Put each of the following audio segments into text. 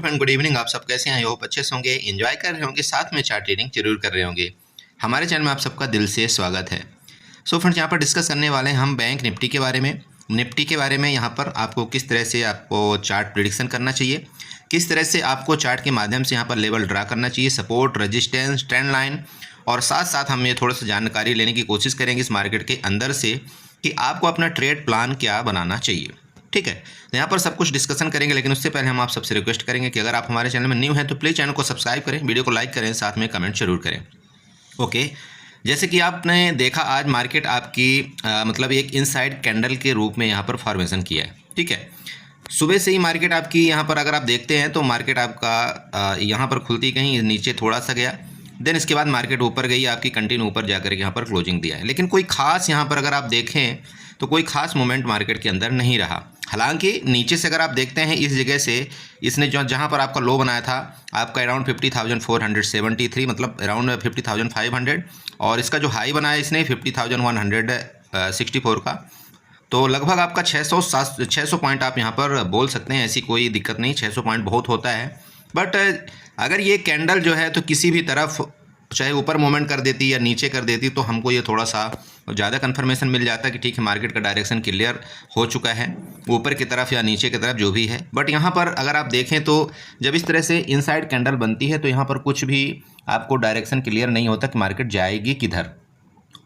Friend, good evening. आप सब कैसे हैं? आई होप अच्छे से होंगे, एंजॉय कर रहे होंगे, साथ में चार्ट ट्रेडिंग जरूर कर रहे होंगे। हमारे चैनल में आप सबका दिल से स्वागत है। सो फ्रेंड्स, यहाँ पर डिस्कस करने वाले हैं हम बैंक निफ्टी के बारे में। निफ्टी के बारे में यहाँ पर आपको किस तरह से आपको चार्ट प्रेडिक्शन करना चाहिए, किस तरह से आपको चार्ट के माध्यम से यहाँ पर लेवल ड्रा करना चाहिए, सपोर्ट, रेजिस्टेंस, ट्रेंड लाइन, और साथ साथ हम ये थोड़ा सा जानकारी लेने की कोशिश करेंगे इस मार्केट के अंदर से कि आपको अपना ट्रेड प्लान क्या बनाना चाहिए। ठीक है, तो यहाँ पर सब कुछ डिस्कशन करेंगे, लेकिन उससे पहले हम आप सबसे रिक्वेस्ट करेंगे कि अगर आप हमारे चैनल में न्यू हैं तो प्लीज़ चैनल को सब्सक्राइब करें, वीडियो को लाइक करें, साथ में कमेंट जरूर करें। ओके, जैसे कि आपने देखा आज मार्केट आपकी मतलब एक इनसाइड कैंडल के रूप में यहाँ पर फॉर्मेशन किया है। ठीक है, सुबह से ही मार्केट आपकी यहाँ पर अगर आप देखते हैं तो मार्केट आपका यहाँ पर खुलती कहीं नीचे थोड़ा सा गया, देन इसके बाद मार्केट ऊपर गई, आपकी कंटिन्यू ऊपर जाकर के यहाँ पर क्लोजिंग दिया है। लेकिन कोई खास यहाँ पर अगर आप देखें तो कोई खास मोमेंट मार्केट के अंदर नहीं रहा। हालांकि नीचे से अगर आप देखते हैं इस जगह से इसने जहाँ पर आपका लो बनाया था आपका अराउंड 50,473, मतलब अराउंड 50,500, और इसका जो हाई बनाया इसने 50,164 का, तो लगभग आपका 600 पॉइंट आप यहाँ पर बोल सकते हैं। ऐसी कोई दिक्कत नहीं, 600 पॉइंट बहुत होता है। बट अगर ये कैंडल जो है तो किसी भी तरफ चाहे ऊपर मूवमेंट कर देती या नीचे कर देती तो हमको ये थोड़ा सा ज़्यादा कंफर्मेशन मिल जाता कि ठीक है, मार्केट का डायरेक्शन क्लियर हो चुका है, ऊपर की तरफ या नीचे की तरफ जो भी है। बट यहाँ पर अगर आप देखें तो जब इस तरह से इनसाइड कैंडल बनती है तो यहाँ पर कुछ भी आपको डायरेक्शन क्लियर नहीं होता कि मार्केट जाएगी किधर।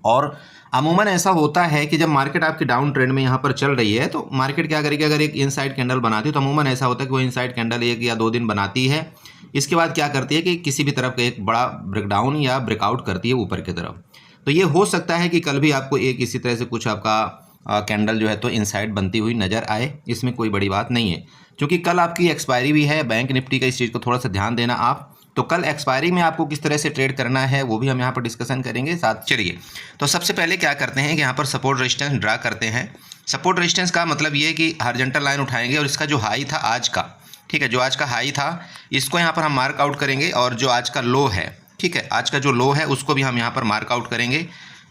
और अमूमन ऐसा होता है कि जब मार्केट आपकी डाउन ट्रेंड में यहाँ पर चल रही है तो मार्केट क्या करेगी, अगर एक इनसाइड कैंडल बनाती है तो अमूमन ऐसा होता है कि वो इनसाइड कैंडल 1 या 2 दिन बनाती है, इसके बाद क्या करती है कि किसी भी तरफ का एक बड़ा ब्रेकडाउन या ब्रेकआउट करती है ऊपर की तरफ। तो ये हो सकता है कि कल भी आपको एक इसी तरह से कुछ आपका कैंडल जो है तो इनसाइड बनती हुई नज़र आए, इसमें कोई बड़ी बात नहीं है। क्योंकि कल आपकी एक्सपायरी भी है बैंक निफ्टी का, इस चीज़ को थोड़ा सा ध्यान देना आप। तो कल एक्सपायरी में आपको किस तरह से ट्रेड करना है वो भी हम यहाँ पर डिस्कशन करेंगे साथ। चलिए, तो सबसे पहले क्या करते हैं कि यहाँ पर सपोर्ट रेजिस्टेंस ड्रा करते हैं। सपोर्ट रेजिस्टेंस का मतलब ये है कि हॉरिजॉन्टल लाइन उठाएंगे और इसका जो हाई था आज का, ठीक है, जो आज का हाई था इसको यहाँ पर हम मार्क आउट करेंगे, और जो आज का लो है, ठीक है, आज का जो लो है उसको भी हम यहाँ पर मार्क आउट करेंगे।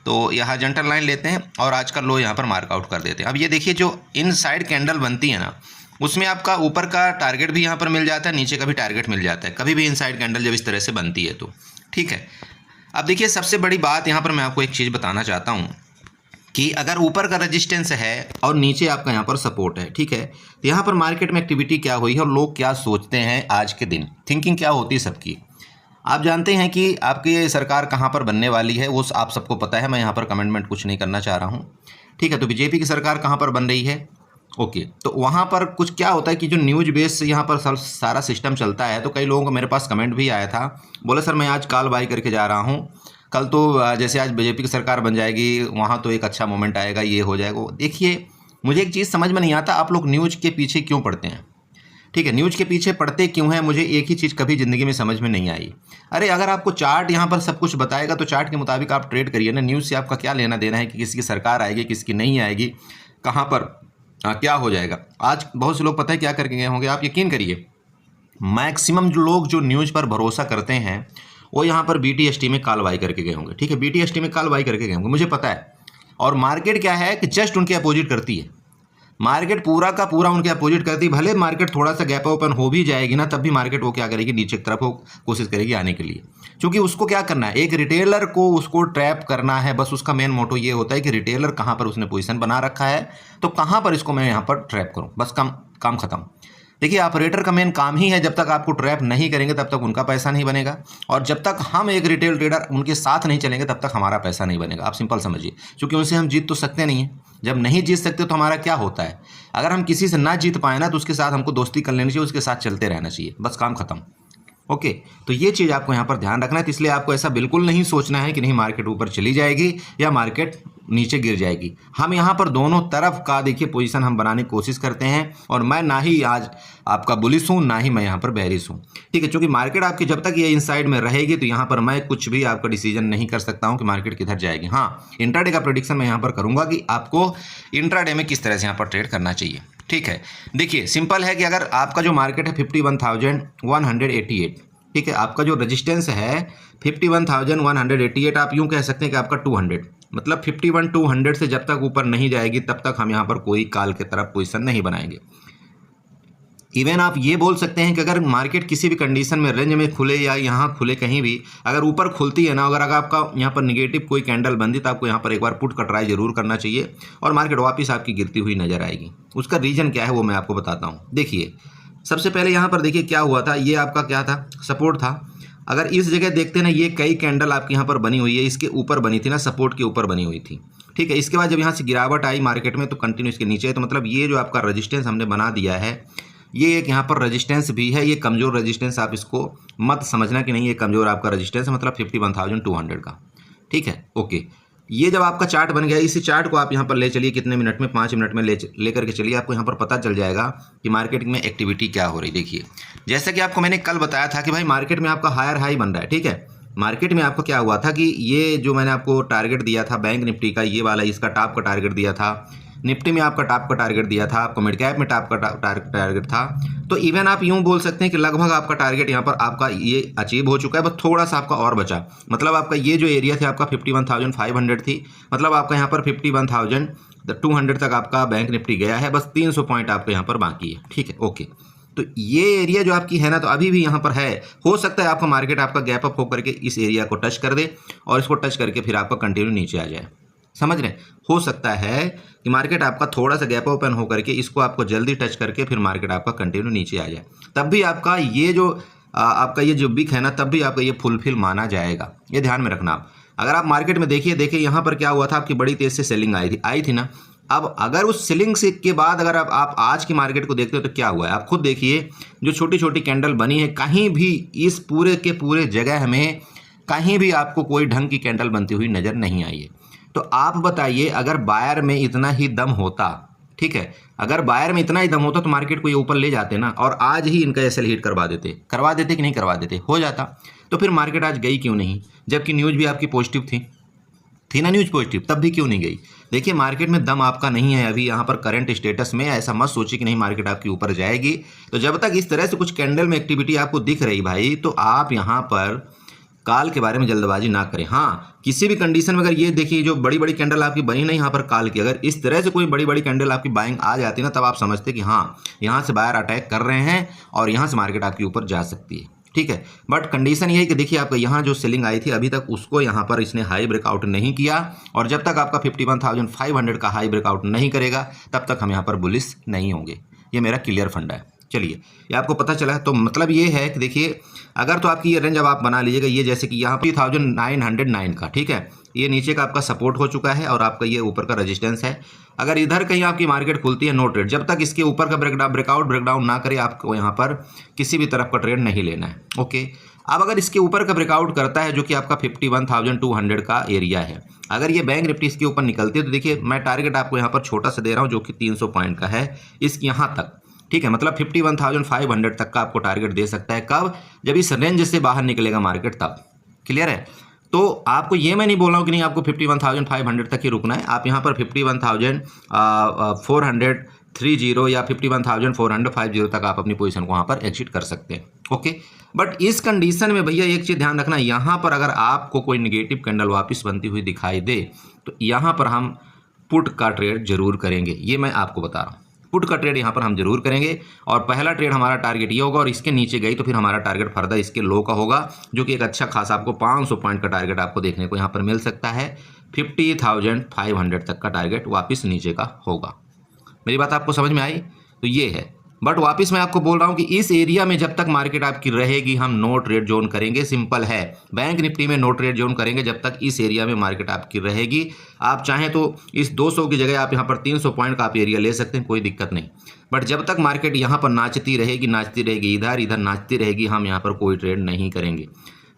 तो यह हॉरिजॉन्टल लाइन लेते हैं और आज का लो यहाँ पर मार्क आउट कर देते हैं। अब ये देखिए, जो इनसाइड कैंडल बनती है ना उसमें आपका ऊपर का टारगेट भी यहाँ पर मिल जाता है, नीचे का भी टारगेट मिल जाता है, कभी भी इनसाइड कैंडल जब इस तरह से बनती है तो। ठीक है, अब देखिए सबसे बड़ी बात यहाँ पर मैं आपको एक चीज़ बताना चाहता हूँ कि अगर ऊपर का रेजिस्टेंस है और नीचे आपका यहाँ पर सपोर्ट है, ठीक है, तो यहाँ पर मार्केट में एक्टिविटी क्या हुई है और लोग क्या सोचते हैं आज के दिन, थिंकिंग क्या होती है सबकी। आप जानते हैं कि आपकी सरकार कहाँ पर बनने वाली है, वो आप सबको पता है, मैं यहाँ पर कमेंटमेंट कुछ नहीं करना चाह रहा हूँ। ठीक है, तो बीजेपी की सरकार कहाँ पर बन रही है। ओके, तो वहाँ पर कुछ क्या होता है कि जो न्यूज बेस से यहाँ पर सारा सिस्टम चलता है, तो कई लोगों को मेरे पास कमेंट भी आया था, बोले सर मैं आज कॉल बाई करके जा रहा हूँ, कल तो जैसे आज बीजेपी की सरकार बन जाएगी वहाँ तो एक अच्छा मोमेंट आएगा, ये हो जाएगा। देखिए, मुझे एक चीज़ समझ में नहीं आता, आप लोग न्यूज़ के पीछे क्यों पड़ते हैं। ठीक है, न्यूज़ के पीछे पड़ते क्यों हैं, मुझे एक ही चीज़ कभी ज़िंदगी में समझ में नहीं आई। अरे अगर आपको चार्ट यहाँ पर सब कुछ बताएगा तो चार्ट के मुताबिक आप ट्रेड करिए ना। न्यूज़ से आपका क्या लेना देना है कि किसकी सरकार आएगी किसकी नहीं आएगी, कहाँ पर क्या हो जाएगा। आज बहुत से लोग पता है क्या करके गए होंगे, आप यकीन करिए मैक्सिमम जो लोग जो न्यूज़ पर भरोसा करते हैं वो यहाँ पर BTST में कॉल बाई करके गए होंगे। ठीक है, BTST में कॉल बाई करके गए होंगे, मुझे पता है। और मार्केट क्या है कि जस्ट उनके अपोजिट करती है, मार्केट पूरा का पूरा उनके अपोजिट करती है। भले मार्केट थोड़ा सा गैप ओपन हो भी जाएगी ना, तब भी मार्केट वो क्या करेगी, नीचे की तरफ वो कोशिश करेगी आने के लिए। क्योंकि उसको क्या करना है, एक रिटेलर को उसको ट्रैप करना है, बस उसका मेन मोटो ये होता है कि रिटेलर कहाँ पर उसने पोजीशन बना रखा है, तो कहाँ पर इसको मैं यहाँ पर ट्रैप करूँ, बस काम खत्म। देखिए, ऑपरेटर का मेन काम ही है, जब तक आपको ट्रैप नहीं करेंगे तब तक उनका पैसा नहीं बनेगा, और जब तक हम एक रिटेल ट्रेडर उनके साथ नहीं चलेंगे तब तक हमारा पैसा नहीं बनेगा। आप सिंपल समझिए, क्योंकि उनसे हम जीत तो सकते नहीं हैं। जब नहीं जीत सकते तो हमारा क्या होता है, अगर हम किसी से ना जीत पाए ना तो उसके साथ हमको दोस्ती कर लेनी चाहिए, उसके साथ चलते रहना चाहिए, बस काम खत्म। ओके, तो ये चीज़ आपको यहाँ पर ध्यान रखना है। तो इसलिए आपको ऐसा बिल्कुल नहीं सोचना है कि नहीं मार्केट ऊपर चली जाएगी या मार्केट नीचे गिर जाएगी। हम यहाँ पर दोनों तरफ का देखिए पोजीशन हम बनाने की कोशिश करते हैं, और मैं ना ही आज आपका बुलिश हूँ ना ही मैं यहाँ पर बेरिश हूँ। ठीक है, क्योंकि मार्केट आपकी जब तक ये इनसाइड में रहेगी तो यहाँ पर मैं कुछ भी आपका डिसीजन नहीं कर सकता हूँ कि मार्केट किधर जाएगी। हाँ, इंट्राडे का प्रेडिक्शन मैं यहाँ पर करूँगा कि आपको इंट्राडे में किस तरह से यहाँ पर ट्रेड करना चाहिए। ठीक है, देखिए सिंपल है कि अगर आपका जो मार्केट है 51,188, ठीक है, आपका जो रेजिस्टेंस है 51,188, आप यूँ कह सकते हैं कि आपका 200, मतलब 51,200 से जब तक ऊपर नहीं जाएगी तब तक हम यहाँ पर कोई कॉल की तरफ पोजीशन नहीं बनाएंगे। इवन आप ये बोल सकते हैं कि अगर मार्केट किसी भी कंडीशन में रेंज में खुले या यहाँ खुले कहीं भी, अगर ऊपर खुलती है ना, अगर आपका यहाँ पर निगेटिव कोई कैंडल बनती तो आपको यहाँ पर एक बार पुट का ट्राई जरूर करना चाहिए और मार्केट वापस आपकी गिरती हुई नजर आएगी। उसका रीज़न क्या है वो मैं आपको बताता हूँ। देखिए सबसे पहले यहाँ पर देखिए क्या हुआ था, ये आपका क्या था, सपोर्ट था। अगर इस जगह देखते ना, ये कई कैंडल आपकी यहाँ पर बनी हुई है, इसके ऊपर बनी थी ना, सपोर्ट के ऊपर बनी हुई थी, ठीक है। इसके बाद जब यहाँ से गिरावट आई मार्केट में तो कंटिन्यू इसके नीचे है, तो मतलब ये जो आपका रजिस्टेंस हमने बना दिया है, ये एक यहाँ पर रेजिस्टेंस भी है। ये कमज़ोर रेजिस्टेंस आप इसको मत समझना कि नहीं ये कमज़ोर आपका रेजिस्टेंस है, मतलब 51,200 का, ठीक है, ओके। ये जब आपका चार्ट बन गया, इसी चार्ट को आप यहाँ पर ले चलिए कितने मिनट में, 5 मिनट में ले करके चलिए, आपको यहाँ पर पता चल जाएगा कि मार्केट में एक्टिविटी क्या हो रही। देखिए जैसा कि आपको मैंने कल बताया था कि भाई मार्केट में आपका हायर हाई बन रहा है, ठीक है। मार्केट में आपको क्या हुआ था कि ये जो मैंने आपको टारगेट दिया था बैंक निफ्टी का, ये वाला इसका टॉप का टारगेट दिया था, निफ्टी में आपका टॉप का टारगेट दिया था, आपको मिड कैप में टॉप का टारगेट था। तो इवन आप यूं बोल सकते हैं कि लगभग आपका टारगेट यहाँ पर आपका ये अचीव हो चुका है, बस थोड़ा सा आपका और बचा। मतलब आपका ये जो एरिया थी आपका 51,500 थी, मतलब आपका यहाँ पर 51,200 तक आपका बैंक निफ्टी गया है, बस 300 पॉइंट आपके यहाँ पर बाकी है, ठीक है, ओके। तो ये एरिया जो आपकी है ना, तो अभी भी यहाँ पर है, हो सकता है आपका मार्केट आपका गैप अप होकर के इस एरिया को टच कर दे और इसको टच करके फिर आपका कंटिन्यू नीचे आ जाए, समझ रहे हैं। हो सकता है कि मार्केट आपका थोड़ा सा गैप ओपन होकर के इसको आपको जल्दी टच करके फिर मार्केट आपका कंटिन्यू नीचे आ जाए, तब भी आपका ये जो बिक है ना, तब भी आपका ये फुलफिल माना जाएगा, ये ध्यान में रखना आप। अगर आप मार्केट में देखिए यहाँ पर क्या हुआ था, आपकी बड़ी तेज से सेलिंग आई थी ना। अब अगर उस सेलिंग से के बाद अगर आप आज की मार्केट को देखते हो तो क्या हुआ है, आप खुद देखिए, जो छोटी छोटी कैंडल बनी है, कहीं भी इस पूरे के पूरे जगह में कहीं भी आपको कोई ढंग की कैंडल बनती हुई नजर नहीं आई है। तो आप बताइए, अगर बायर में इतना ही दम होता, ठीक है, अगर बायर में इतना ही दम होता तो मार्केट को ये ऊपर ले जाते ना और आज ही इनका एसएल हिट करवा देते कि नहीं करवा देते, हो जाता। तो फिर मार्केट आज गई क्यों नहीं, जबकि न्यूज़ भी आपकी पॉजिटिव थी ना, न्यूज़ पॉजिटिव, तब भी क्यों नहीं गई। देखिए मार्केट में दम आपका नहीं है अभी यहाँ पर करंट स्टेटस में, ऐसा मत सोचिए कि नहीं मार्केट आपकी ऊपर जाएगी। तो जब तक इस तरह से कुछ कैंडल में एक्टिविटी आपको दिख रही भाई, तो आप यहाँ पर काल के बारे में जल्दबाजी ना करें। हाँ, किसी भी कंडीशन में अगर ये देखिए जो बड़ी बड़ी कैंडल आपकी बनी नहीं यहाँ पर काल की, अगर इस तरह से कोई बड़ी बड़ी कैंडल आपकी बाइंग आ जाती ना, तब आप समझते कि हाँ यहाँ से बायर अटैक कर रहे हैं और यहाँ से मार्केट आपके ऊपर जा सकती है, ठीक है। बट कंडीशन ये है कि देखिए आपका यहाँ जो सेलिंग आई थी अभी तक उसको यहाँ पर इसने हाई ब्रेकआउट नहीं किया, और जब तक आपका 51,500 का हाई ब्रेकआउट नहीं करेगा तब तक हम यहाँ पर बुलिश नहीं होंगे। ये मेरा क्लियर फंडा है। चलिए ये आपको पता चला, तो मतलब ये है कि देखिए अगर तो आपकी ये रेंज अब आप बना लीजिएगा, ये जैसे कि यहाँ 3,909 का, ठीक है, ये नीचे का आपका सपोर्ट हो चुका है और आपका ये ऊपर का रेजिस्टेंस है। अगर इधर कहीं आपकी मार्केट खुलती है नो ट्रेड, जब तक इसके ऊपर का ब्रेकडाउन ना करे आपको यहाँ पर किसी भी तरफ का ट्रेड नहीं लेना है, ओके। अब अगर इसके ऊपर का ब्रेकआउट करता है जो कि आपका 51,200 का एरिया है, अगर ये बैंक निफ्टी इसके ऊपर निकलती है तो देखिए मैं टारगेट आपको यहाँ पर छोटा सा दे रहा हूँ जो कि 300 पॉइंट का है, इस यहाँ तक, ठीक है, मतलब 51,500 तक का आपको टारगेट दे सकता है। कब, जब इस रेंज से बाहर निकलेगा मार्केट, तब। क्लियर है। तो आपको ये मैं नहीं बोल रहा हूँ कि नहीं आपको 51,500 तक ही रुकना है, आप यहाँ पर 51,430 या 51,450 तक आप अपनी पोजीशन को वहाँ पर एग्जिट कर सकते हैं, ओके। बट इस कंडीशन में भैया एक चीज़ ध्यान रखना, यहाँ पर अगर आपको कोई निगेटिव कैंडल वापस बनती हुई दिखाई दे तो यहाँ पर हम पुट का ट्रेड जरूर करेंगे, ये मैं आपको बता रहा हूँ। पुट का ट्रेड यहाँ पर हम जरूर करेंगे और पहला ट्रेड हमारा टारगेट ये होगा, और इसके नीचे गई तो फिर हमारा टारगेट फर्दर इसके लो का होगा, जो कि एक अच्छा खासा आपको 500 पॉइंट का टारगेट आपको देखने को यहाँ पर मिल सकता है। 50,500 तक का टारगेट वापस नीचे का होगा। मेरी बात आपको समझ में आई? तो ये है। बट वापस मैं आपको बोल रहा हूँ कि इस एरिया में जब तक मार्केट आपकी रहेगी हम नो ट्रेड जोन करेंगे, सिंपल है। बैंक निफ्टी में नो ट्रेड जोन करेंगे जब तक इस एरिया में मार्केट आपकी रहेगी। आप चाहें तो इस 200 की जगह आप यहाँ पर 300 पॉइंट का आप एरिया ले सकते हैं, कोई दिक्कत नहीं। बट जब तक मार्केट यहाँ पर नाचती रहेगी, इधर इधर नाचती रहेगी, हम यहाँ पर कोई ट्रेड नहीं करेंगे।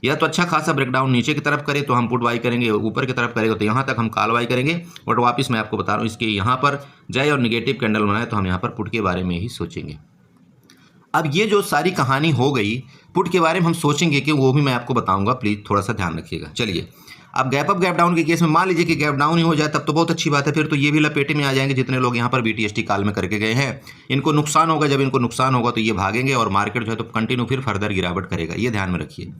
या तो अच्छा खासा ब्रेकडाउन नीचे की तरफ करे तो हम पुट बाई करेंगे, ऊपर की तरफ करेगा तो यहाँ तक हम कॉल बाई करेंगे। बट वापस मैं आपको बता रहा हूँ, इसके यहाँ पर जाए और निगेटिव कैंडल बनाए तो हम यहाँ पर पुट के बारे में ही सोचेंगे। अब ये जो सारी कहानी हो गई, पुट के बारे में हम सोचेंगे कि वो भी मैं आपको बताऊंगा, प्लीज़ थोड़ा सा ध्यान रखिएगा। चलिए अब गैप अप गैप डाउन के केस में मान लीजिए कि गैप डाउन ही हो जाए तब तो बहुत अच्छी बात है, फिर तो ये भी लपेटे में आ जाएंगे जितने लोग यहाँ पर BTST कॉल में करके गए हैं। इनको नुकसान होगा, जब इनको नुकसान होगा तो ये भागेंगे और मार्केट जो है तो कंटिन्यू फिर फर्दर गिरावट करेगा, ये ध्यान में रखिए।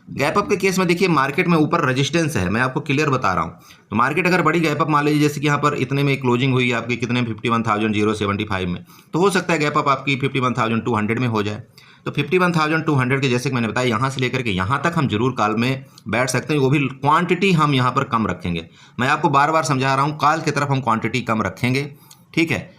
गैप अप के केस में देखिए मार्केट में ऊपर रेजिस्टेंस है, मैं आपको क्लियर बता रहा हूँ। तो मार्केट अगर बड़ी गैप अप मान लीजिए जैसे कि यहाँ पर इतने में क्लोजिंग हुई आपकी कितने 51,075 में, तो हो सकता है गैप अप आपकी 51,200 में हो जाए। तो 51,200 के जैसे कि मैंने बताया यहाँ से लेकर के यहाँ तक हम जरूर कॉल में बैठ सकते हैं, वो भी क्वांटिटी हम यहाँ पर कम रखेंगे। मैं आपको बार बार समझा रहा हूँ, कॉल की तरफ हम क्वांटिटी कम रखेंगे, ठीक है।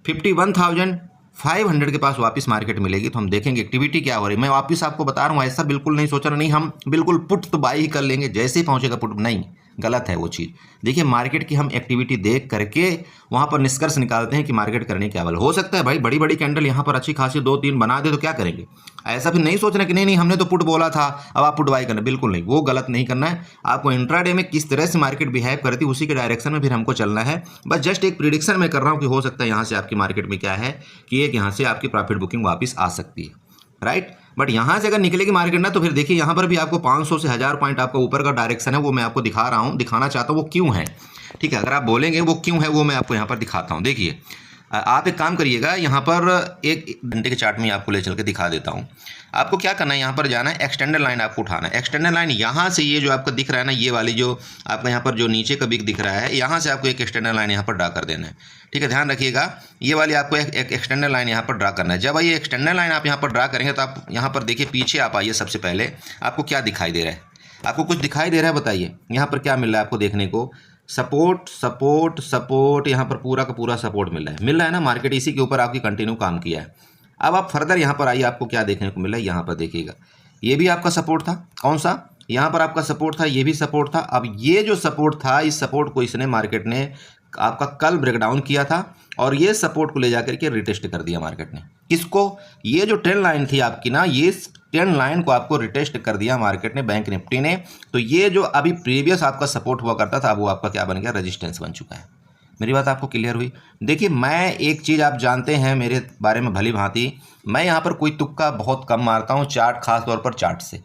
51,500 के पास वापस मार्केट मिलेगी तो हम देखेंगे एक्टिविटी क्या हो रही है। मैं वापस आपको बता रहा हूँ, ऐसा बिल्कुल नहीं सोच रहा, नहीं हम बिल्कुल पुट तो बाई ही कर लेंगे जैसे ही पहुंचेगा पुट, नहीं, गलत है वो चीज़। देखिए मार्केट की हम एक्टिविटी देख करके वहां पर निष्कर्ष निकालते हैं कि मार्केट करने क्या वाला। हो सकता है भाई बड़ी बड़ी कैंडल यहाँ पर अच्छी खासी 2-3 बना दे तो क्या करेंगे, ऐसा फिर नहीं सोचना कि नहीं हमने तो पुट बोला था अब आप पुट बाई करना, बिल्कुल नहीं, वो गलत नहीं करना है। आपको इंट्राडे में किस तरह से मार्केट बिहेव करती है उसी के डायरेक्शन में फिर हमको चलना है। बस जस्ट एक प्रिडिक्शन मैं कर रहा हूँ कि हो सकता है यहाँ से आपकी मार्केट में क्या है कि एक यहाँ से आपकी प्रॉफिट बुकिंग वापस आ सकती है, राइट। बट यहाँ से अगर निकलेगी मार्केट ना तो फिर देखिए यहाँ पर भी आपको 500 से 1000 पॉइंट आपका ऊपर का डायरेक्शन है, वो मैं आपको दिखा रहा हूँ, दिखाना चाहता हूँ वो क्यों है, ठीक है। अगर आप बोलेंगे वो क्यों है वो मैं आपको यहाँ पर दिखाता हूँ। देखिए आप एक काम करिएगा, यहाँ पर एक घंटे के चार्ट में आपको ले चल के दिखा देता हूँ। आपको क्या करना है, यहाँ पर जाना है, एक्सटेंडर लाइन आपको उठाना है। एक्सटेंडर लाइन यहाँ से ये जो आपका दिख रहा है ना, ये वाली जो आपका यहाँ पर जो नीचे का बिग दिख रहा है, यहाँ से आपको एक एक्सटेंडर लाइन यहाँ पर ड्रा कर देना है, ठीक है। ध्यान रखिएगा ये वाली आपको एक एक्सटेंडर लाइन यहाँ पर ड्रा करना है। जब ये एक्सटेंडर लाइन आप यहाँ पर ड्रा करेंगे तो आप यहाँ पर देखिए पीछे आप आइए, सबसे पहले आपको क्या दिखाई दे रहा है, आपको कुछ दिखाई दे रहा है बताइए। यहाँ पर क्या मिल रहा है आपको देखने को, सपोर्ट सपोर्ट सपोर्ट, यहाँ पर पूरा का पूरा सपोर्ट मिल रहा है ना। मार्केट इसी के ऊपर आपकी कंटिन्यू काम किया है। अब आप फर्दर यहाँ पर आइए, आपको क्या देखने को मिला है, यहाँ पर देखिएगा ये भी आपका सपोर्ट था, कौन सा, यहाँ पर आपका सपोर्ट था, ये भी सपोर्ट था। अब ये जो सपोर्ट था, इस सपोर्ट को इसने मार्केट ने आपका कल ब्रेकडाउन किया था और ये सपोर्ट को ले जाकर के रिटेस्ट कर दिया मार्केट ने। किसको, ये जो ट्रेंड लाइन थी आपकी ना, ये ट्रेंड लाइन को आपको रिटेस्ट कर दिया मार्केट ने, बैंक निफ्टी ने। तो ये जो अभी प्रीवियस आपका सपोर्ट हुआ करता था, वो आपका क्या बन गया, रेजिस्टेंस बन चुका है। मेरी बात आपको क्लियर हुई। देखिए मैं एक चीज़ आप जानते हैं मेरे बारे में भली भांति, मैं यहाँ पर कोई तुक्का बहुत कम मारता हूँ, चार्ट खास तौर पर चार्ट से।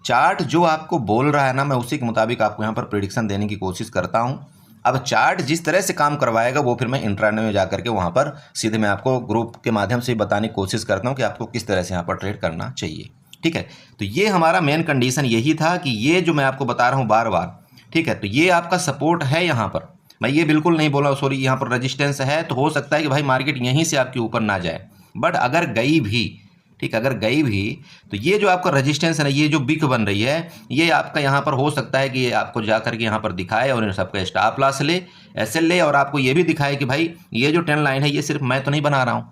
चार्ट जो आपको बोल रहा है ना, मैं उसी के मुताबिक आपको यहाँ पर प्रेडिक्शन देने की कोशिश करता हूँ। अब चार्ट जिस तरह से काम करवाएगा वो फिर मैं इंट्राडे में जाकर के वहाँ पर सीधे मैं आपको ग्रुप के माध्यम से बताने की कोशिश करता हूँ कि आपको किस तरह से यहाँ पर ट्रेड करना चाहिए, ठीक है। तो ये हमारा मेन कंडीशन यही था कि ये जो मैं आपको बता रहा हूँ बार बार, ठीक है। तो ये आपका सपोर्ट है, यहाँ पर मैं ये बिल्कुल नहीं बोला, सॉरी, यहाँ पर रेजिस्टेंस है। तो हो सकता है कि भाई मार्केट यहीं से आपके ऊपर ना जाए, बट अगर गई भी, ठीक, अगर गई भी तो ये जो आपका रेजिस्टेंस है ना, ये जो बिग बन रही है, ये आपका यहाँ पर हो सकता है कि ये आपको जाकर के यहाँ पर दिखाए और इन सबका स्टॉप लॉस ले, एसएल ले, और आपको ये भी दिखाए कि भाई ये जो ट्रेंड लाइन है ये सिर्फ मैं तो नहीं बना रहा हूँ,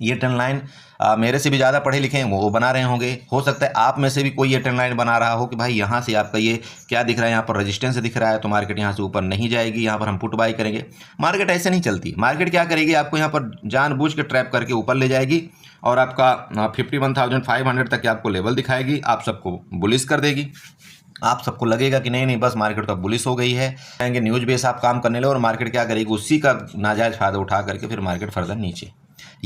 ये ट्रेंड लाइन मेरे से भी ज़्यादा पढ़े लिखे हैं वो बना रहे होंगे। हो सकता है आप में से भी कोई ये ट्रेंड लाइन बना रहा हो कि भाई यहाँ से आपका ये क्या दिख रहा है, यहाँ पर रेजिस्टेंस दिख रहा है तो मार्केट यहाँ से ऊपर नहीं जाएगी, यहाँ पर हम पुट बाई करेंगे। मार्केट ऐसे नहीं चलती। मार्केट क्या करेगी, आपको यहाँ पर जानबूझ के ट्रैप करके ऊपर ले जाएगी और आपका 51,500 तक आपको लेवल दिखाएगी, आप सबको बुलिश कर देगी। आप सबको लगेगा कि नहीं बस मार्केट तो बुलिश हो गई है, कहेंगे न्यूज बेस आप काम करने लगे, और मार्केट क्या करेगी, उसी का नाजायज़ फायदा उठा करके फिर मार्केट फर्दर नीचे।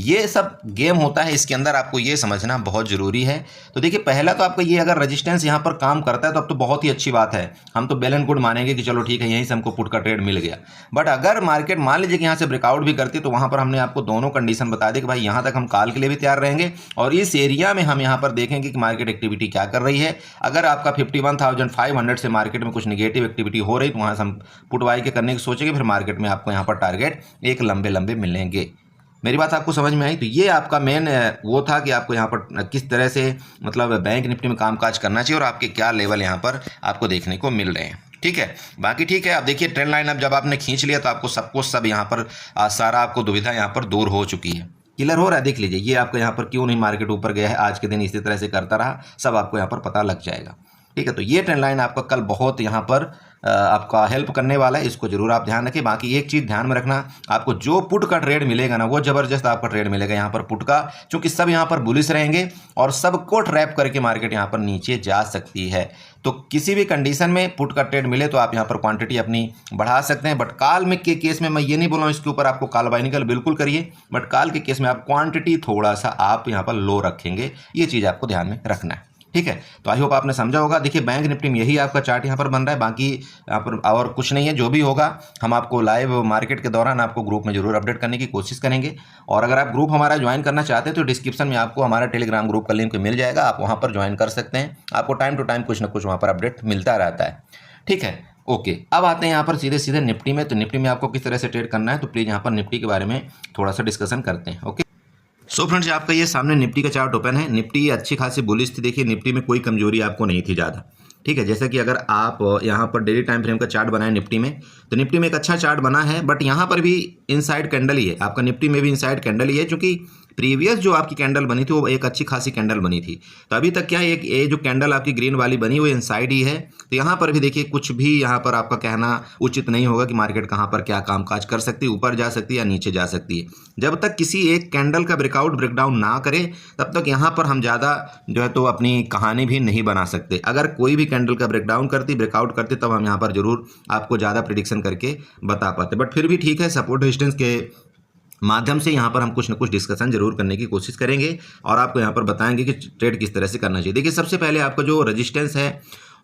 ये सब गेम होता है, इसके अंदर आपको ये समझना बहुत ज़रूरी है। तो देखिए पहला तो आपका ये, अगर रेजिस्टेंस यहाँ पर काम करता है तो अब तो बहुत ही अच्छी बात है, हम तो वेल एंड गुड मानेंगे कि चलो ठीक है यहीं से हमको पुट का ट्रेड मिल गया। बट अगर मार्केट मान लीजिए कि यहाँ से ब्रेकआउट भी करती तो वहाँ पर हमने आपको दोनों कंडीशन बता दी कि भाई यहाँ तक हम कॉल के लिए भी तैयार रहेंगे और इस एरिया में हम यहाँ पर देखेंगे कि मार्केट एक्टिविटी क्या कर रही है। अगर आपका 51,500 से मार्केट में कुछ निगेटिव एक्टिविटी हो रही तो वहाँ से हम पुट बाई के करने की सोचेंगे, फिर मार्केट में आपको यहाँ पर टारगेट एक लंबे लंबे मिलेंगे। मेरी बात आपको समझ में आई। तो ये आपका मेन वो था कि आपको यहाँ पर किस तरह से मतलब बैंक निफ्टी में कामकाज करना चाहिए और आपके क्या लेवल यहाँ पर आपको देखने को मिल रहे हैं, ठीक है। बाकी ठीक है, आप देखिए ट्रेंड लाइन अब जब आपने खींच लिया तो आपको सबको सब यहाँ पर सारा आपको दुविधा यहाँ पर दूर हो चुकी है, क्लियर हो रहा है। देख लीजिए ये आपको यहाँ पर क्यों नहीं मार्केट ऊपर गया है, आज के दिन इसी तरह से करता रहा, सब आपको यहाँ पर पता लग जाएगा, ठीक है। तो ये ट्रेंड लाइन आपका कल बहुत यहाँ पर आपका हेल्प करने वाला है, इसको जरूर आप ध्यान रखें। बाकी एक चीज़ ध्यान में रखना, आपको जो पुट का ट्रेड मिलेगा ना वो ज़बरदस्त आपका ट्रेड मिलेगा यहाँ पर पुट का, क्योंकि सब यहाँ पर बुलिश रहेंगे और सबको ट्रैप करके मार्केट यहाँ पर नीचे जा सकती है। तो किसी भी कंडीशन में पुट का ट्रेड मिले तो आप यहाँ पर क्वांटिटी अपनी बढ़ा सकते हैं। बट कॉल में के केस में मैं ये नहीं बोल रहा हूँ इसके ऊपर आपको कॉल बाय निकल बिल्कुल करिए, बट कॉल के केस में आप क्वांटिटी थोड़ा सा आप यहाँ पर लो रखेंगे, ये चीज़ आपको ध्यान में रखना है, ठीक है, तो आई होप आपने समझा होगा। देखिए बैंक निफ्टी में यही आपका चार्ट यहाँ पर बन रहा है, बाकी यहाँ पर और कुछ नहीं है। जो भी होगा हम आपको लाइव मार्केट के दौरान आपको ग्रुप में जरूर अपडेट करने की कोशिश करेंगे। और अगर आप ग्रुप हमारा ज्वाइन करना चाहते हैं तो डिस्क्रिप्शन में आपको हमारा टेलीग्राम ग्रुप का लिंक मिल जाएगा, आप वहाँ पर ज्वाइन कर सकते हैं। आपको टाइम टू टाइम कुछ ना कुछ वहाँ पर अपडेट मिलता रहता है। ठीक है, ओके। अब आते हैं यहाँ पर सीधे सीधे निफ्टी में। तो निफ्टी में आपको किस तरह से ट्रेड करना है, तो प्लीज़ यहाँ पर निफ्टी के बारे में थोड़ा सा डिस्कशन करते हैं। ओके, सो फ्रेंड्स, आपका ये सामने निफ्टी का चार्ट ओपन है। निफ्टी अच्छी खासी बुलिश थी। देखिए निफ्टी में कोई कमजोरी आपको नहीं थी ज़्यादा। ठीक है, जैसे कि अगर आप यहाँ पर डेली टाइम फ्रेम का चार्ट बनाए निफ्टी में, तो निफ्टी में एक अच्छा चार्ट बना है, बट यहाँ पर भी इनसाइड कैंडल ही है। आपका निफ्टी में भी इनसाइड कैंडल ही है, क्योंकि प्रीवियस जो आपकी कैंडल बनी थी वो एक अच्छी खासी कैंडल बनी थी। तो अभी तक क्या है, एक ये जो कैंडल आपकी ग्रीन वाली बनी वो इनसाइड ही है। तो यहाँ पर भी देखिए कुछ भी यहाँ पर आपका कहना उचित नहीं होगा कि मार्केट कहाँ पर क्या कामकाज कर सकती है, ऊपर जा सकती है या नीचे जा सकती है। जब तक किसी एक कैंडल का ब्रेकआउट ब्रेकडाउन ना करे तब तक यहाँ पर हम ज़्यादा जो है तो अपनी कहानी भी नहीं बना सकते। अगर कोई भी कैंडल का ब्रेकडाउन करती ब्रेकआउट करती तब हम यहाँ पर जरूर आपको ज़्यादा प्रिडिक्शन करके बता पाते। बट फिर भी ठीक है, सपोर्ट रेजिस्टेंस के माध्यम से यहाँ पर हम कुछ न कुछ डिस्कशन जरूर करने की कोशिश करेंगे और आपको यहाँ पर बताएंगे कि ट्रेड किस तरह से करना चाहिए। देखिए सबसे पहले आपका जो रेजिस्टेंस है,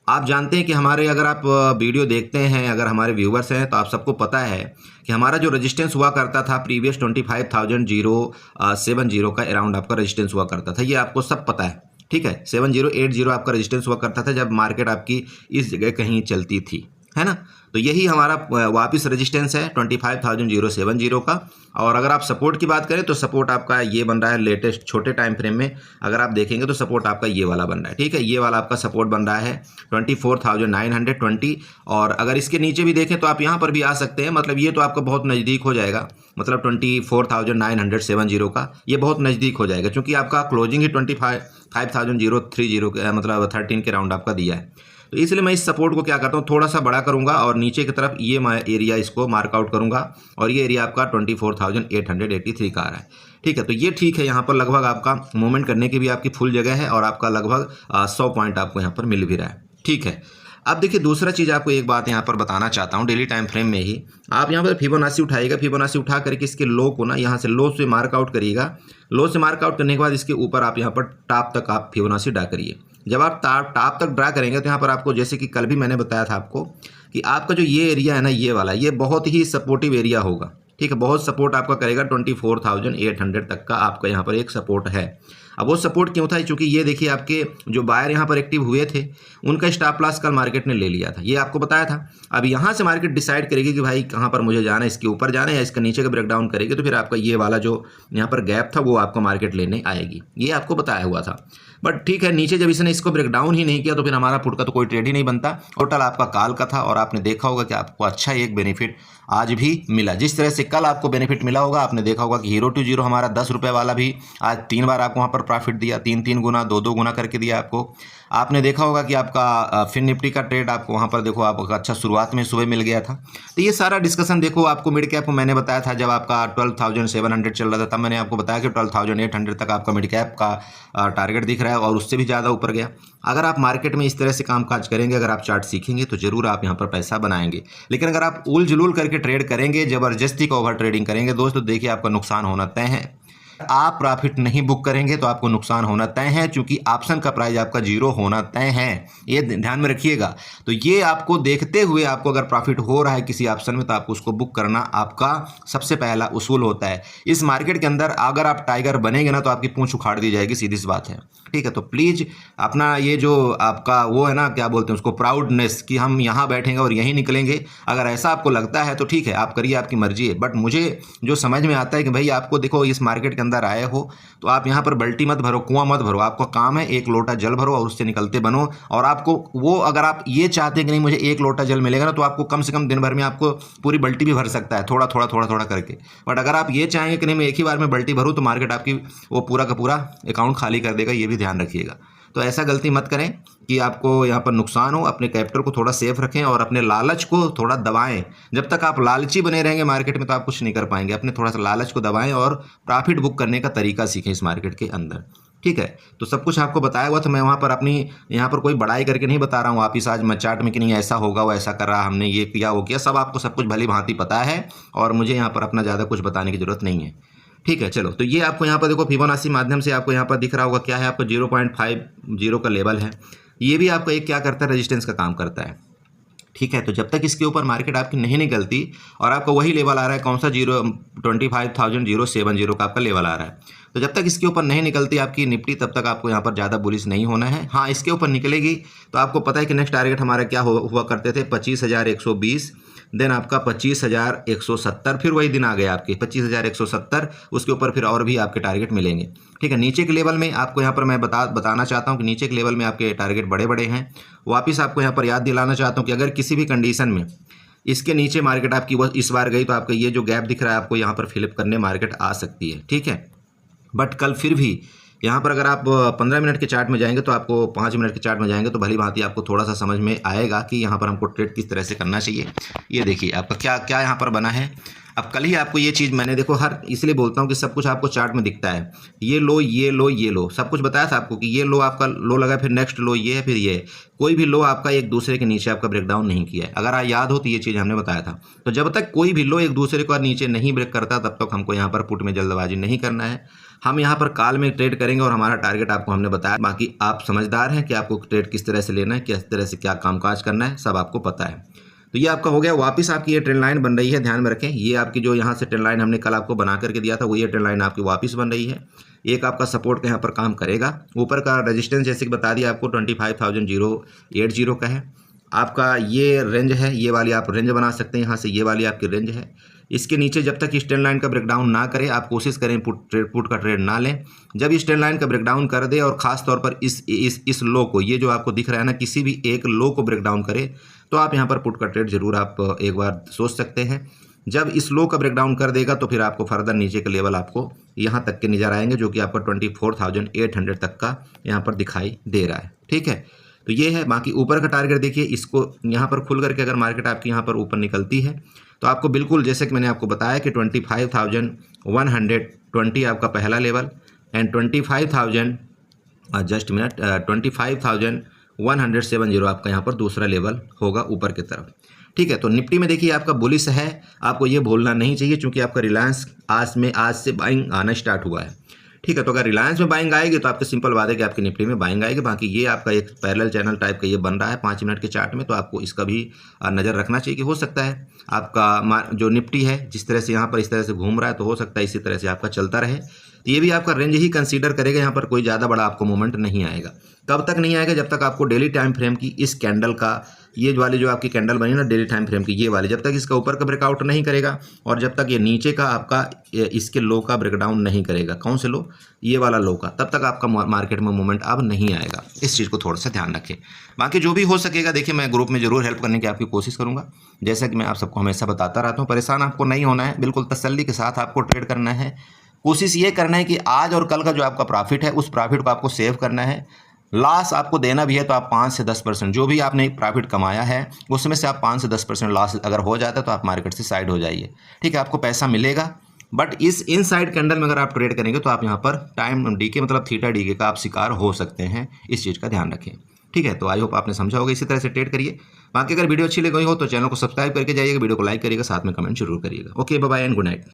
आप जानते हैं कि हमारे अगर आप वीडियो देखते हैं, अगर हमारे व्यूवर्स हैं, तो आप सबको पता है कि हमारा जो रेजिस्टेंस हुआ करता था प्रीवियस 25,070 का अराउंड आपका रेजिस्टेंस हुआ करता था। ये आपको सब पता है। ठीक है, 7080 आपका रेजिस्टेंस हुआ करता था जब मार्केट आपकी इस जगह कहीं चलती थी, है ना। तो यही हमारा वापस रेजिस्टेंस है 25,070 का। और अगर आप सपोर्ट की बात करें तो सपोर्ट आपका ये बन रहा है लेटेस्ट छोटे टाइम फ्रेम में। अगर आप देखेंगे तो सपोर्ट आपका ये वाला बन रहा है। ठीक है, ये वाला आपका सपोर्ट बन रहा है 24,920। और अगर इसके नीचे भी देखें तो आप यहाँ पर भी आ सकते हैं, मतलब ये तो आपका बहुत नज़दीक हो जाएगा, मतलब 24,970 का ये बहुत नज़दीक हो जाएगा, क्योंकि आपका क्लोजिंग ही 25,030 मतलब 13 के राउंड आपका दिया है। तो इसलिए मैं इस सपोर्ट को क्या करता हूँ, थोड़ा सा बड़ा करूंगा और नीचे की तरफ ये मैं एरिया इसको मार्कआउट करूंगा और ये एरिया आपका 24,883 का आ रहा है। ठीक है, तो ये ठीक है, यहाँ पर लगभग आपका मूवमेंट करने की भी आपकी फुल जगह है और आपका लगभग 100 पॉइंट आपको यहाँ पर मिल भी रहा है। ठीक है, अब देखिए दूसरा चीज़ आपको एक बात यहाँ पर बताना चाहता हूँ, डेली टाइम फ्रेम में ही आप यहाँ पर फिबोनाची उठाइएगा। फिबोनाची उठा करके इसके लो को ना यहाँ से लो से मार्कआउट करिएगा। लो से मार्कआउट करने के बाद इसके ऊपर आप यहाँ पर टॉप तक आप फिबोनाची ड्रा करिए। जब आप टॉप तक ड्रा करेंगे तो यहाँ पर आपको, जैसे कि कल भी मैंने बताया था आपको, कि आपका जो ये एरिया है ना, ये वाला, ये बहुत ही सपोर्टिव एरिया होगा। ठीक है, बहुत सपोर्ट आपका करेगा 24,800 तक का आपका यहाँ पर एक सपोर्ट है। अब वो सपोर्ट क्यों था, क्योंकि ये देखिए आपके जो बायर यहाँ पर एक्टिव हुए थे उनका स्टॉप लॉस कल मार्केट ने ले लिया था, ये आपको बताया था। अब यहाँ से मार्केट डिसाइड करेगी कि भाई कहाँ पर मुझे जाना है, इसके ऊपर जाना है या इसके नीचे का ब्रेकडाउन करेगी, तो फिर आपका ये वाला जो यहाँ पर गैप था वो आपको मार्केट लेने आएगी, ये आपको बताया हुआ था। बट ठीक है, नीचे जब इसने इसको ब्रेकडाउन ही नहीं किया तो फिर हमारा पुट का तो कोई ट्रेड ही नहीं बनता। टोटल आपका काल का था और आपने देखा होगा कि आपको अच्छा एक बेनिफिट आज भी मिला। जिस तरह से कल आपको बेनिफिट मिला होगा, आपने देखा होगा कि हीरो टू जीरो हमारा 10 रुपये वाला भी आज 3 बार आपको वहाँ पर प्रॉफिट दिया, 3 गुना 2 गुना करके दिया आपको। आपने देखा होगा कि आपका फिन निफ्टी का ट्रेड आपको वहाँ पर देखो आपका अच्छा शुरुआत में सुबह मिल गया था। तो ये सारा डिस्कशन देखो, आपको मिड कैप को मैंने बताया था जब आपका 12,700 चल रहा था, तब मैंने आपको बताया कि 12,800 तक आपका मिड कैप का टारगेट दिख रहा है और उससे भी ज़्यादा ऊपर गया। अगर आप मार्केट में इस तरह से कामकाज करेंगे, अगर आप चार्ट सीखेंगे तो जरूर आप यहाँ पर पैसा बनाएंगे। लेकिन अगर आप उल जुलूल करके ट्रेड करेंगे, ज़बरदस्ती का ओवर ट्रेडिंग करेंगे दोस्तों, देखिए आपका नुकसान होना तय है। आप प्रॉफिट नहीं बुक करेंगे तो आपको नुकसान होना तय है, क्योंकि ऑप्शन का प्राइस आपका 0 होना तय है, ये ध्यान में रखिएगा। तो ये आपको देखते हुए आपको अगर प्रॉफिट हो रहा है किसी ऑप्शन में तो आपको उसको बुक करना आपका सबसे पहला उसूल होता है। इस मार्केट के अंदर अगर आप टाइगर बनेंगे ना तो आपकी पूंछ उखाड़ दी जाएगी, सीधी सी बात है। ठीक है, तो प्लीज़ अपना ये जो आपका वो है ना, क्या बोलते हैं उसको, प्राउडनेस, कि हम यहाँ बैठेंगे और यहीं निकलेंगे, अगर ऐसा आपको लगता है तो ठीक है, आप करिए, आपकी मर्जी है। बट मुझे जो समझ में आता है कि भाई आपको देखो इस मार्केट के अंदर आए हो तो आप यहाँ पर बल्टी मत भरो, कुआं मत भरो। आपका काम है एक लोटा जल भरो और उससे निकलते बनो। और आपको वो, अगर आप ये चाहते हैं कि नहीं मुझे एक लोटा जल मिलेगा ना, तो आपको कम से कम दिन भर में आपको पूरी बल्टी भी भर सकता है, थोड़ा थोड़ा थोड़ा थोड़ा करके। बट अगर आप ये चाहेंगे कि नहीं मैं एक ही बार में बल्टी भरूँ, तो मार्केट आपकी वो पूरा का पूरा अकाउंट खाली कर देगा, ये भी ध्यान रखिएगा। तो ऐसा गलती मत करें कि आपको यहाँ पर नुकसान हो। अपने कैपिटल को थोड़ा सेफ रखें और अपने लालच को थोड़ा दबाएं। जब तक आप लालची बने रहेंगे मार्केट में तो आप कुछ नहीं कर पाएंगे। अपने थोड़ा सा लालच को दबाएं और प्रॉफिट बुक करने का तरीका सीखें इस मार्केट के अंदर। ठीक है, तो सब कुछ आपको बताया हुआ था। मैं वहाँ पर अपनी यहाँ पर कोई बड़ाई करके नहीं बता रहा हूँ वापिस आज मैं चार्ट में कि नहीं ऐसा होगा वो ऐसा कर रहा, हमने ये किया वो किया, सब आपको सब कुछ भली भांति पता है और मुझे यहाँ पर अपना ज़्यादा कुछ बताने की ज़रूरत नहीं है। ठीक है, चलो तो ये आपको यहाँ पर देखो फिबोनाची माध्यम से आपको यहाँ पर दिख रहा होगा क्या है, आपको 0.50 का लेवल है। ये भी आपको एक क्या करता है, रेजिस्टेंस का काम करता है। ठीक है, तो जब तक इसके ऊपर मार्केट आपकी नहीं निकलती और आपका वही लेवल आ रहा है, कौन सा 25,070 का आपका लेवल आ रहा है, तो जब तक इसके ऊपर नहीं निकलती आपकी निफ्टी तब तक आपको यहाँ पर ज़्यादा बुलिश नहीं होना है। हाँ, इसके ऊपर निकलेगी तो आपको पता है कि नेक्स्ट टारगेट हमारा क्या हुआ करते थे, 25,120, देन आपका 25,170, फिर वही दिन आ गया आपके 25,170, उसके ऊपर फिर और भी आपके टारगेट मिलेंगे। ठीक है, नीचे के लेवल में आपको यहाँ पर मैं बताना चाहता हूँ कि नीचे के लेवल में आपके टारगेट बड़े बड़े हैं। वापस आपको यहाँ पर याद दिलाना चाहता हूँ कि अगर किसी भी कंडीशन में इसके नीचे मार्केट आपकी वो इस बार गई तो आपका ये जो गैप दिख रहा है आपको यहाँ पर फिलअप करने मार्केट आ सकती है। ठीक है, बट कल फिर भी यहाँ पर अगर आप 15 मिनट के चार्ट में जाएंगे तो आपको 5 मिनट के चार्ट में जाएंगे तो भली भांति आपको थोड़ा सा समझ में आएगा कि यहाँ पर हमको ट्रेड किस तरह से करना चाहिए। ये देखिए आपका क्या क्या यहाँ पर बना है। अब कल ही आपको ये चीज़ मैंने देखो हर इसलिए बोलता हूँ कि सब कुछ आपको चार्ट में दिखता है, ये लो ये लो ये लो, सब कुछ बताया था आपको कि ये लो आपका लो लगा, फिर नेक्स्ट लो ये है, फिर ये, कोई भी लो आपका एक दूसरे के नीचे आपका ब्रेकडाउन नहीं किया है। अगर याद हो तो ये चीज़ हमने बताया था। तो जब तक कोई भी लो एक दूसरे को नीचे नहीं ब्रेक करता तब तक हमको यहाँ पर पुट में जल्दबाजी नहीं करना है। हम यहाँ पर काल में ट्रेड करेंगे और हमारा टारगेट आपको हमने बताया। बाकी आप समझदार हैं कि आपको ट्रेड किस तरह से लेना है, किस तरह से क्या कामकाज करना है, सब आपको पता है। तो ये आपका हो गया। वापस आपकी ये ट्रेंड लाइन बन रही है, ध्यान में रखें। ये आपकी जो यहाँ से ट्रेंड लाइन हमने कल आपको बना करके दिया था वो ये ट्रेंड लाइन आपकी वापस बन रही है। एक आपका सपोर्ट का यहाँ पर काम करेगा। ऊपर का रेजिस्टेंस जैसे कि बता दिया आपको 25,080 का है। आपका ये रेंज है, ये वाली आप रेंज बना सकते हैं, यहाँ से ये वाली आपकी रेंज है। इसके नीचे जब तक इस ट्रेंड लाइन का ब्रेकडाउन ना करे आप कोशिश करें पुट का ट्रेड ना लें। जब इस ट्रेंड लाइन का ब्रेकडाउन कर दे और ख़ास तौर पर इस लो को, ये जो आपको दिख रहा है ना, किसी भी एक लो को ब्रेकडाउन करे तो आप यहाँ पर पुट का ट्रेड जरूर आप एक बार सोच सकते हैं। जब इस लो का ब्रेकडाउन कर देगा तो फिर आपको फर्दर नीचे के लेवल आपको यहाँ तक के नजर आएंगे जो कि आपका 24,800 तक का यहाँ पर दिखाई दे रहा है। ठीक है, तो ये है। बाकी ऊपर का टारगेट देखिए, इसको यहाँ पर खुल करके अगर मार्केट आपकी यहाँ पर ऊपर निकलती है तो आपको बिल्कुल जैसे कि मैंने आपको बताया कि 25,120 आपका पहला लेवल एंड 25,170 आपका यहाँ पर दूसरा लेवल होगा ऊपर की तरफ। ठीक है, तो निफ्टी में देखिए आपका बुलिश है, आपको ये भूलना नहीं चाहिए क्योंकि आपका रिलायंस आज से बाइंग आना स्टार्ट हुआ है। ठीक है, तो अगर रिलायंस में बाइंग आएगी तो आपके सिंपल बात है कि आपकी निफ्टी में बाइंग आएगी। बाकी ये आपका एक पैरेलल चैनल टाइप का ये बन रहा है 5 मिनट के चार्ट में, तो आपको इसका भी नज़र रखना चाहिए कि हो सकता है आपका जो निफ्टी है जिस तरह से यहाँ पर इस तरह से घूम रहा है तो हो सकता है इसी तरह से आपका चलता रहे। तो ये भी आपका रेंज ही कंसीडर करेगा, यहाँ पर कोई ज़्यादा बड़ा आपको मूवमेंट नहीं आएगा। कब तक नहीं आएगा? जब तक आपको डेली टाइम फ्रेम की इस कैंडल का, ये वाली जो आपकी कैंडल बनी ना डेली टाइम फ्रेम की, ये वाली, जब तक इसका ऊपर का ब्रेकआउट नहीं करेगा और जब तक ये नीचे का आपका इसके लो का ब्रेकडाउन नहीं करेगा। कौन से लो? ये वाला लो का, तब तक आपका मार्केट में मूवमेंट अब नहीं आएगा। इस चीज़ को थोड़ा सा ध्यान रखें। बाकी जो भी हो सकेगा देखिए मैं ग्रुप में जरूर हेल्प करने की आपकी कोशिश करूँगा, जैसा कि मैं आप सबको हमेशा बताता रहता हूँ। परेशान आपको नहीं होना है, बिल्कुल तसल्ली के साथ आपको ट्रेड करना है। कोशिश ये करना है कि आज और कल का जो आपका प्रॉफिट है उस प्रॉफिट को आपको सेव करना है। लॉस आपको देना भी है तो आप 5 से 10% जो भी आपने प्रॉफिट कमाया है उसमें से आप 5 से 10% लॉस अगर हो जाता है तो आप मार्केट से साइड हो जाइए। ठीक है, आपको पैसा मिलेगा, बट इस इनसाइड कैंडल में अगर आप ट्रेड करेंगे तो आप यहाँ पर टाइम डीके मतलब थीटा डीके का आप शिकार हो सकते हैं। इस चीज़ का ध्यान रखें। ठीक है, तो आई होप आपने समझा होगा। इसी तरह से ट्रेड करिए। बाकी अगर वीडियो अच्छी लगी हो तो चैनल को सब्सक्राइब करके जाइएगा, वीडियो को लाइक करिएगा, साथ में कमेंट जरूर करिएगा। Okay, bye bye and good night.